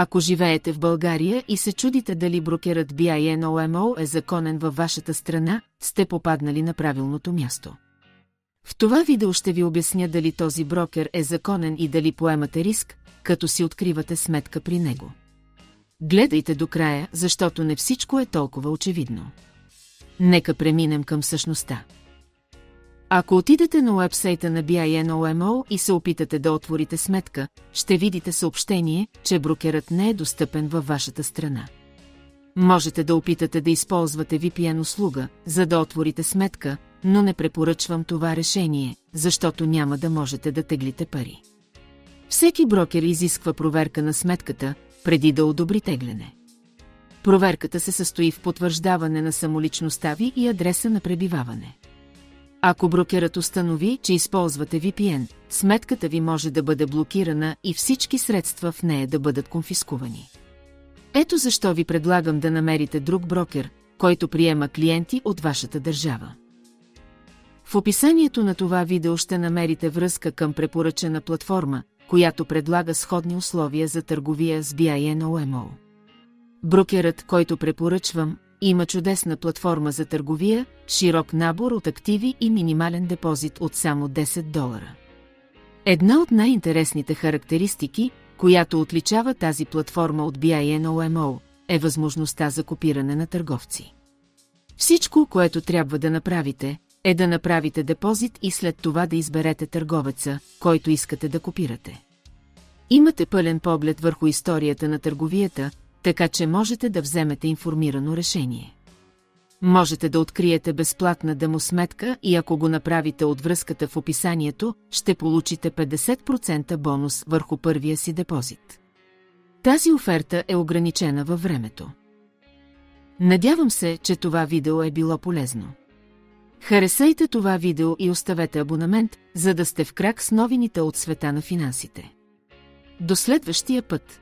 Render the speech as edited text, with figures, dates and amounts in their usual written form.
Ако живеете в България и се чудите дали брокерът BINOMO е законен във вашата страна, сте попаднали на правилното място. В това видео ще ви обясня дали този брокер е законен и дали поемате риск, като си откривате сметка при него. Гледайте до края, защото не всичко е толкова очевидно. Нека преминем към същността. Ако отидете на уебсайта на BINOMO и се опитате да отворите сметка, ще видите съобщение, че брокерът не е достъпен във вашата страна. Можете да опитате да използвате VPN услуга, за да отворите сметка, но не препоръчвам това решение, защото няма да можете да теглите пари. Всеки брокер изисква проверка на сметката, преди да одобри тегляне. Проверката се състои в потвърждаване на самоличността ви и адреса на пребиваване. Ако брокерът установи, че използвате VPN, сметката ви може да бъде блокирана и всички средства в нея да бъдат конфискувани. Ето защо ви предлагам да намерите друг брокер, който приема клиенти от вашата държава. В описанието на това видео ще намерите връзка към препоръчана платформа, която предлага сходни условия за търговия с BINOMO. Брокерът, който препоръчвам, има чудесна платформа за търговия, широк набор от активи и минимален депозит от само $10. Една от най-интересните характеристики, която отличава тази платформа от BINOMO, е възможността за копиране на търговци. Всичко, което трябва да направите, е да направите депозит и след това да изберете търговеца, който искате да копирате. Имате пълен поглед върху историята на търговията, така че можете да вземете информирано решение. Можете да откриете безплатна демосметка и ако го направите от връзката в описанието, ще получите 50% бонус върху първия си депозит. Тази оферта е ограничена във времето. Надявам се, че това видео е било полезно. Харесайте това видео и оставете абонамент, за да сте в крак с новините от света на финансите. До следващия път!